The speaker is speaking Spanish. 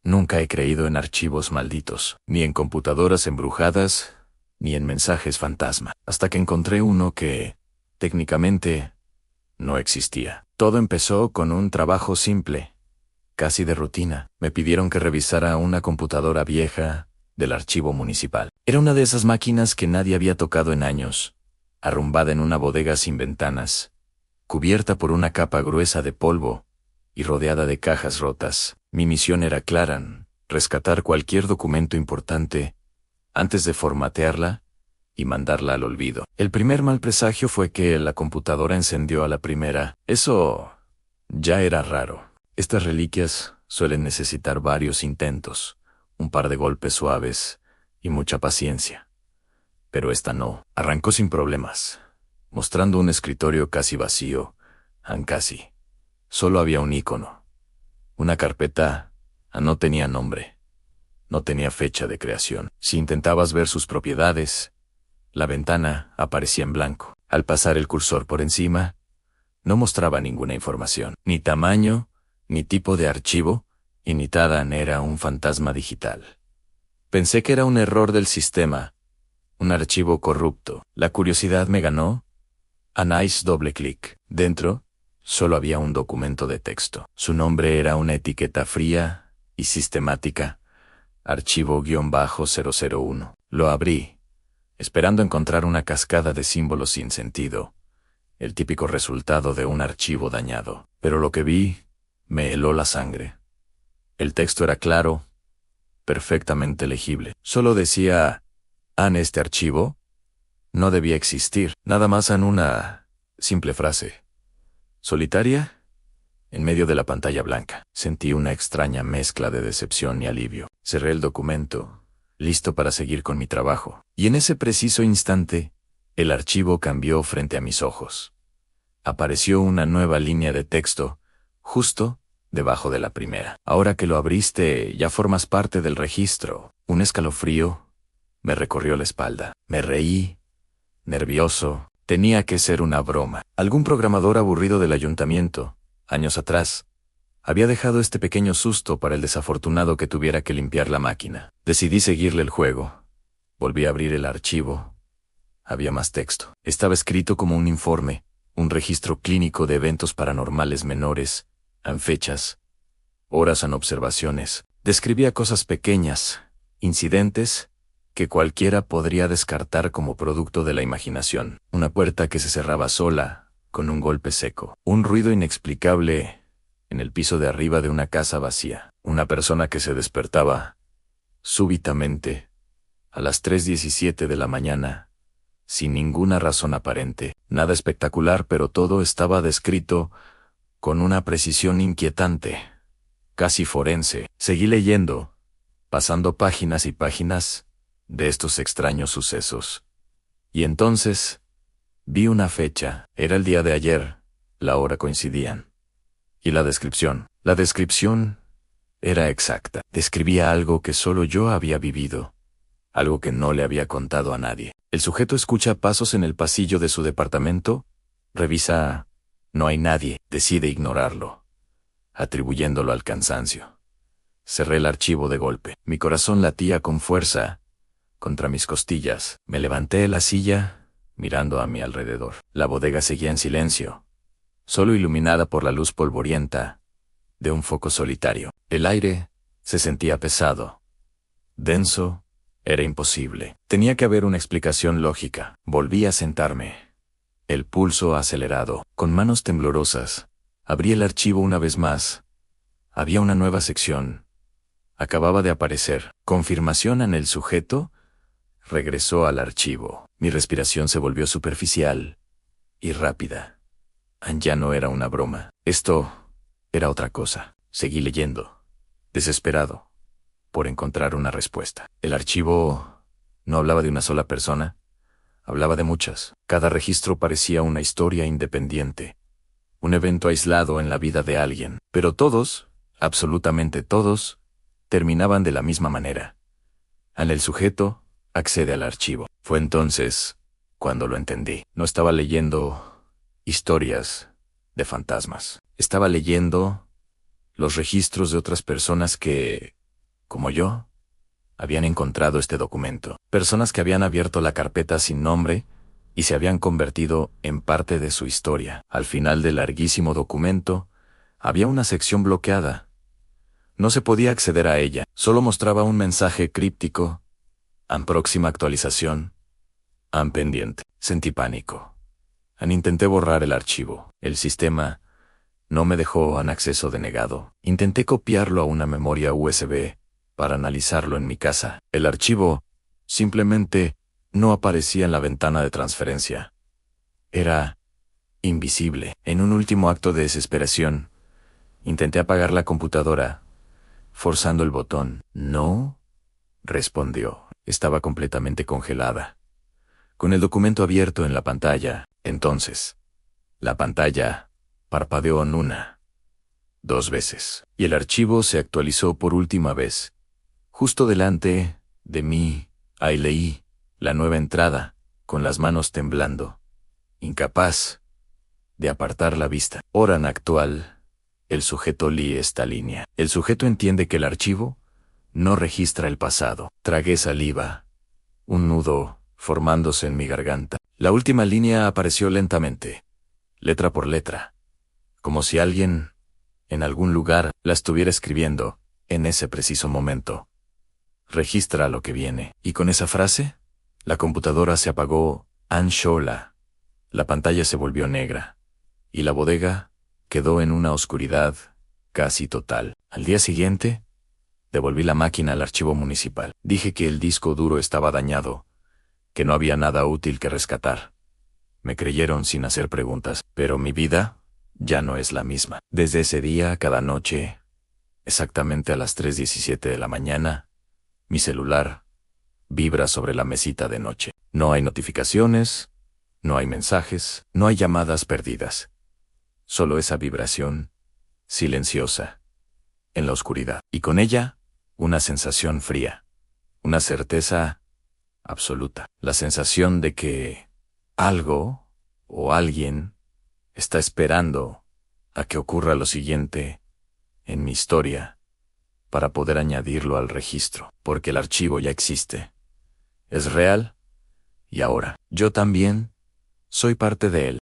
Nunca he creído en archivos malditos, ni en computadoras embrujadas, ni en mensajes fantasma, hasta que encontré uno que, técnicamente, no existía. Todo empezó con un trabajo simple, casi de rutina. Me pidieron que revisara una computadora vieja del archivo municipal. Era una de esas máquinas que nadie había tocado en años, arrumbada en una bodega sin ventanas, cubierta por una capa gruesa de polvo y rodeada de cajas rotas. Mi misión era clara: rescatar cualquier documento importante antes de formatearla y mandarla al olvido. El primer mal presagio fue que la computadora encendió a la primera. Eso ya era raro. Estas reliquias suelen necesitar varios intentos, un par de golpes suaves y mucha paciencia. Pero esta no. Arrancó sin problemas, mostrando un escritorio casi vacío. Casi. Solo había un icono. Una carpeta no tenía nombre. No tenía fecha de creación. Si intentabas ver sus propiedades, la ventana aparecía en blanco. Al pasar el cursor por encima, no mostraba ninguna información. Ni tamaño, ni tipo de archivo, y ni nada. Era un fantasma digital. Pensé que era un error del sistema, un archivo corrupto. La curiosidad me ganó. Nice doble clic. Dentro, solo había un documento de texto. Su nombre era una etiqueta fría y sistemática. Archivo-001. Lo abrí, esperando encontrar una cascada de símbolos sin sentido, el típico resultado de un archivo dañado. Pero lo que vi me heló la sangre. El texto era claro, perfectamente legible. Solo decía: este archivo no debía existir. Nada más en una simple frase solitaria en medio de la pantalla blanca. Sentí una extraña mezcla de decepción y alivio. Cerré el documento, listo para seguir con mi trabajo. Y en ese preciso instante, el archivo cambió frente a mis ojos. Apareció una nueva línea de texto, justo debajo de la primera. Ahora que lo abriste, ya formas parte del registro. Un escalofrío me recorrió la espalda. Me reí, nervioso. Tenía que ser una broma. Algún programador aburrido del ayuntamiento, años atrás, había dejado este pequeño susto para el desafortunado que tuviera que limpiar la máquina. Decidí seguirle el juego. Volví a abrir el archivo. Había más texto. Estaba escrito como un informe, un registro clínico de eventos paranormales menores, en fechas, horas en observaciones. Describía cosas pequeñas, incidentes, que cualquiera podría descartar como producto de la imaginación. Una puerta que se cerraba sola, con un golpe seco. Un ruido inexplicable en el piso de arriba de una casa vacía. Una persona que se despertaba súbitamente a las 3:17 de la mañana, sin ninguna razón aparente. Nada espectacular, pero todo estaba descrito con una precisión inquietante, casi forense. Seguí leyendo, pasando páginas y páginas de estos extraños sucesos. Y entonces vi una fecha. Era el día de ayer. La hora coincidían. Y la descripción. La descripción era exacta. Describía algo que solo yo había vivido. Algo que no le había contado a nadie. El sujeto escucha pasos en el pasillo de su departamento. Revisa. No hay nadie. Decide ignorarlo, atribuyéndolo al cansancio. Cerré el archivo de golpe. Mi corazón latía con fuerza contra mis costillas. Me levanté de la silla, mirando a mi alrededor. La bodega seguía en silencio, solo iluminada por la luz polvorienta de un foco solitario. El aire se sentía pesado, denso. Era imposible. Tenía que haber una explicación lógica. Volví a sentarme, el pulso acelerado. Con manos temblorosas, abrí el archivo una vez más. Había una nueva sección. Acababa de aparecer. Confirmación en el sujeto. Regresó al archivo. Mi respiración se volvió superficial y rápida. Ya no era una broma. Esto era otra cosa. Seguí leyendo, desesperado por encontrar una respuesta. El archivo no hablaba de una sola persona, hablaba de muchas. Cada registro parecía una historia independiente, un evento aislado en la vida de alguien. Pero todos, absolutamente todos, terminaban de la misma manera. El sujeto accede al archivo. Fue entonces cuando lo entendí. No estaba leyendo historias de fantasmas. Estaba leyendo los registros de otras personas que como yo, habían encontrado este documento. Personas que habían abierto la carpeta sin nombre y se habían convertido en parte de su historia. Al final del larguísimo documento, había una sección bloqueada. No se podía acceder a ella, solo mostraba un mensaje críptico: "An próxima actualización. An pendiente". Sentí pánico. Intenté borrar el archivo. El sistema no me dejó an acceso denegado. Intenté copiarlo a una memoria USB para analizarlo en mi casa. El archivo simplemente no aparecía en la ventana de transferencia. Era invisible. En un último acto de desesperación, intenté apagar la computadora, forzando el botón. "No", respondió. Estaba completamente congelada, con el documento abierto en la pantalla. Entonces, la pantalla parpadeó en una, 2 veces, y el archivo se actualizó por última vez. Justo delante de mí, ahí leí la nueva entrada, con las manos temblando, incapaz de apartar la vista. Hora actual. El sujeto lee esta línea. El sujeto entiende que el archivo no registra el pasado. Tragué saliva, un nudo formándose en mi garganta. La última línea apareció lentamente, letra por letra, como si alguien, en algún lugar, la estuviera escribiendo, en ese preciso momento. "Registra lo que viene". Y con esa frase, la computadora se apagó an sola. La pantalla se volvió negra, y la bodega quedó en una oscuridad casi total. Al día siguiente, devolví la máquina al archivo municipal. Dije que el disco duro estaba dañado, que no había nada útil que rescatar. Me creyeron sin hacer preguntas, pero mi vida ya no es la misma. Desde ese día, cada noche, exactamente a las 3:17 de la mañana, mi celular vibra sobre la mesita de noche. No hay notificaciones, no hay mensajes, no hay llamadas perdidas. Solo esa vibración silenciosa en la oscuridad. Y con ella, una sensación fría, una certeza absoluta. La sensación de que algo o alguien está esperando a que ocurra lo siguiente en mi historia para poder añadirlo al registro, porque el archivo ya existe. Es real y ahora yo también soy parte de él.